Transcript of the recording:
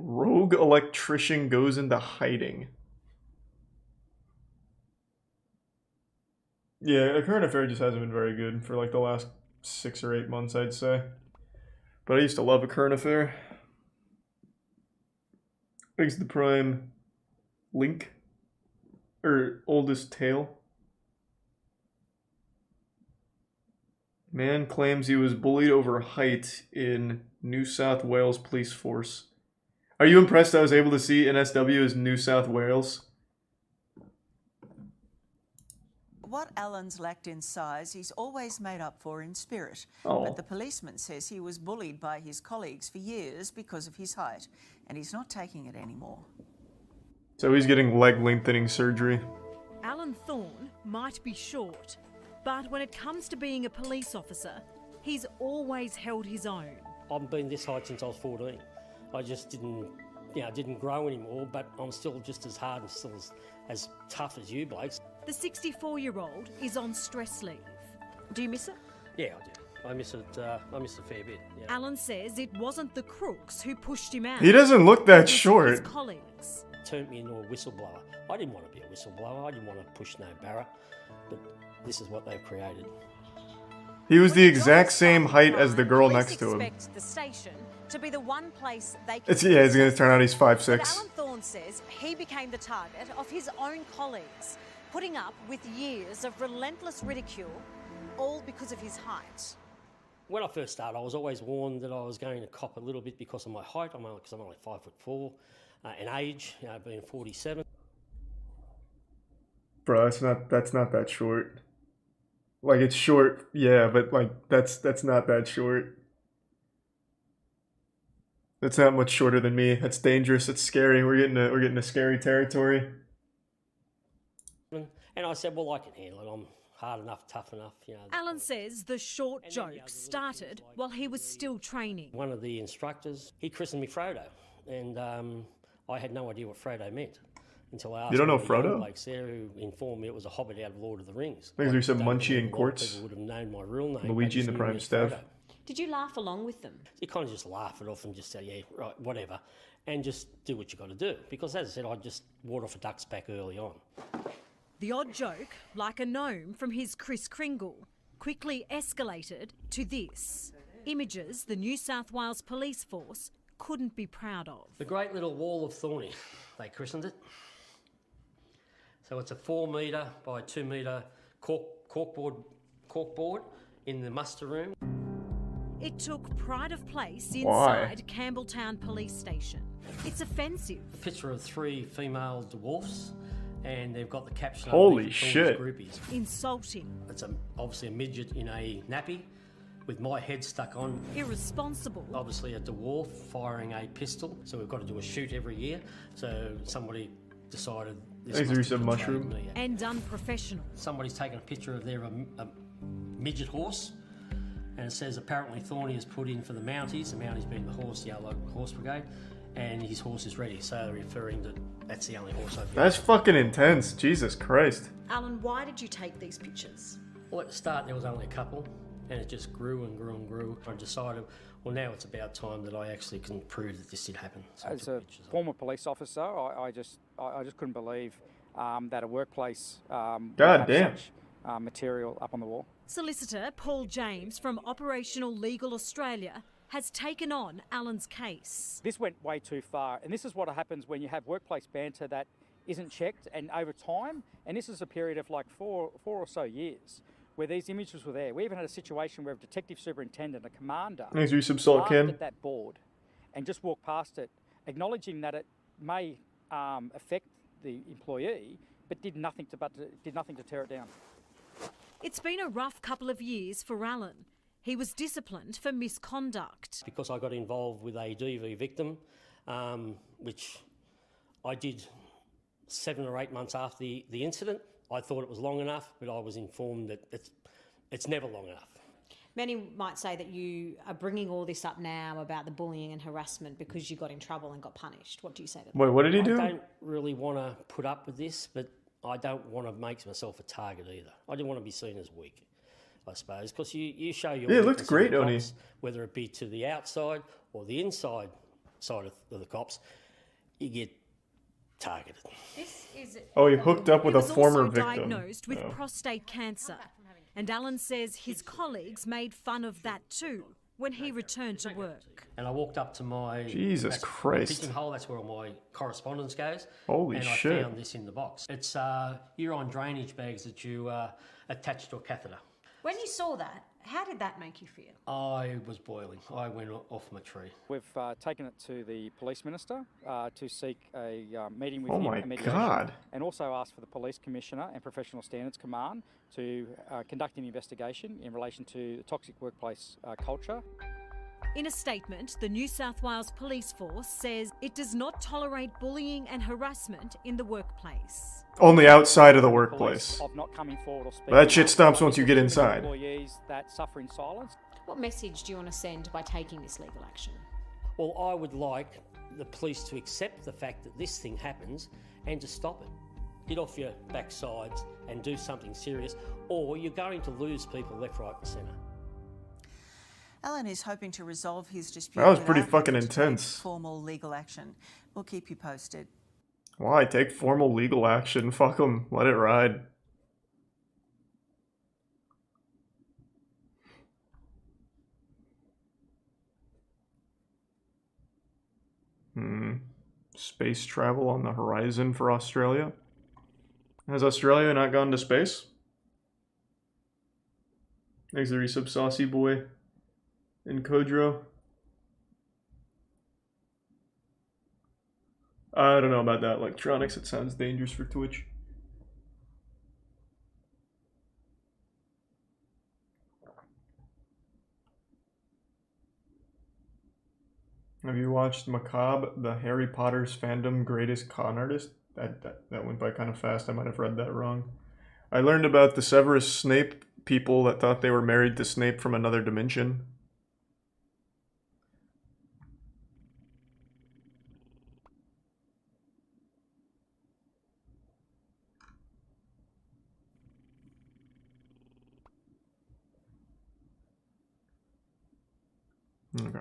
Rogue electrician goes into hiding. Yeah, a current affair just hasn't been very good for like the last 6 or 8 months, I'd say. But I used to love a current affair. Thanks to the Prime link. Or oldest tale. Man claims he was bullied over height in New South Wales Police Force. Are you impressed I was able to see NSW as New South Wales? What Alan's lacked in size, he's always made up for in spirit. Oh. But the policeman says he was bullied by his colleagues for years because of his height, and he's not taking it anymore. So he's getting leg lengthening surgery. Alan Thorne might be short, but when it comes to being a police officer, he's always held his own. I've been this height since I was 14. I just didn't grow anymore, but I'm still just as hard and still as tough as you blokes. The 64-year-old is on stress leave. Do you miss it? Yeah, I do. I miss it a fair bit. Yeah. Alan says it wasn't the crooks who pushed him out. He doesn't look that It was short. his colleagues. Turned me into a whistleblower. I didn't want to be a whistleblower. I didn't want to push no barra, but this is what they've created. He was the exact same height as the girl next to him. Expect the station to be the one place they can. Yeah, he's gonna turn out he's 5'6". But Alan Thorne says he became the target of his own colleagues, putting up with years of relentless ridicule, all because of his height. When I first started, I was always warned that I was going to cop a little bit because of my height. I'm only 5'4", and age, being 47. Bro, that's not that short. Like, it's short, yeah, but like that's not that short. That's not much shorter than me. That's dangerous. It's scary. We're getting to scary territory. And I said, well, I can handle it. I'm hard enough, tough enough, Alan says the short joke started while he was still training. One of the instructors, he christened me Frodo, and I had no idea what Frodo meant until I asked. You don't know one of the young Frodo? blokes there who informed me it was a hobbit out of Lord of the Rings. Thanks for some Don't Munchie believe and a lot of Quartz. people would have known my real name. Luigi and the Prime Staff. Did you laugh along with them? You kind of just laugh it off and just say, yeah, right, whatever, and just do what you got to do. Because as I said, I just ward off a duck's back early on. The odd joke, like a gnome from his Kris Kringle, quickly escalated to this. Images the New South Wales Police Force couldn't be proud of. The Great Little Wall of Thorny, they christened it. So it's a 4 metre by 2 metre corkboard in the muster room. It took pride of place Why? inside Campbelltown Police Station. It's offensive. A picture of 3 female dwarfs, and they've got the caption. Holy underneath, shit. Groupies. Insulting. It's obviously a midget in a nappy with my head stuck on. Irresponsible. Obviously a dwarf firing a pistol, so we've got to do a shoot every year. So somebody decided this Thanks, must Reese, have a betrayed mushroom. me. And unprofessional. Somebody's taken a picture of their midget horse, and it says apparently Thorny has put in for the Mounties, the Mounties being the horse, the local horse brigade, and his horse is ready, so referring to that's the only horse I've got. That's fucking intense. Jesus Christ. Alan, why did you take these pictures? Well, at the start there was only a couple, and it just grew and grew and grew. I decided, well, now it's about time that I actually can prove that this did happen. So I As took a pictures of it. former police officer, I just couldn't believe that a workplace would God have damn. such material up on the wall. Solicitor Paul James from Operational Legal Australia has taken on Alan's case. This went way too far, and this is what happens when you have workplace banter that isn't checked, and over time, and this is a period of like four or so years, where these images were there. We even had a situation where a detective superintendent, a commander, Thanks, Reese, some salt laughed can. at that board and just walked past it, acknowledging that it may affect the employee, but did nothing to tear it down. It's been a rough couple of years for Alan. He was disciplined for misconduct. Because I got involved with a DV victim, which I did 7 or 8 months after the incident. I thought it was long enough, but I was informed that it's never long enough. Many might say that you are bringing all this up now about the bullying and harassment because you got in trouble and got punished. What do you say to that? Wait, what did he do? I don't really want to put up with this, but I don't want to make myself a target either. I didn't want to be seen as weak, I suppose, because you show your Yeah, it looked weakness great, in the Oni. cops, whether it be to the outside or the inside side of the cops, you get targeted. Oh, he hooked up with He a was former also victim. diagnosed with prostate cancer. And Alan says his colleagues made fun of that too when he returned to work. And I walked up to my Jesus Christ. pigeonhole, that's where all my correspondence goes. Holy and shit. I found this in the box. It's urine drainage bags that you attach to a catheter. When you saw that, how did that make you feel? I was boiling. I went off my tree. We've taken it to the police minister to seek a meeting with Oh him, my a mediation, God. and also asked for the Police Commissioner and Professional Standards Command to conduct an investigation in relation to the toxic workplace culture. In a statement, the New South Wales Police Force says it does not tolerate bullying and harassment in the workplace. Only outside of the Police workplace. of not coming forward or speaking. That shit up. stops once you get There's too many inside. Employees that suffer in silence. What message do you want to send by taking this legal action? Well, I would like the police to accept the fact that this thing happens and to stop it. Get off your backsides and do something serious, or you're going to lose people left, right and centre. Alan is hoping to resolve his dispute. That was pretty without fucking having to take intense. Formal legal action. We'll keep you posted. Why? Take formal legal action. Fuck him. Let it ride. Space travel on the horizon for Australia? Has Australia not gone to space? Thanks, the resub Saucy Boy in Kodro. I don't know about that electronics. It sounds dangerous for Twitch. Have you watched Macabre, the Harry Potter's fandom greatest con artist? That went by kind of fast. I might have read that wrong. I learned about the Severus Snape people that thought they were married to Snape from another dimension.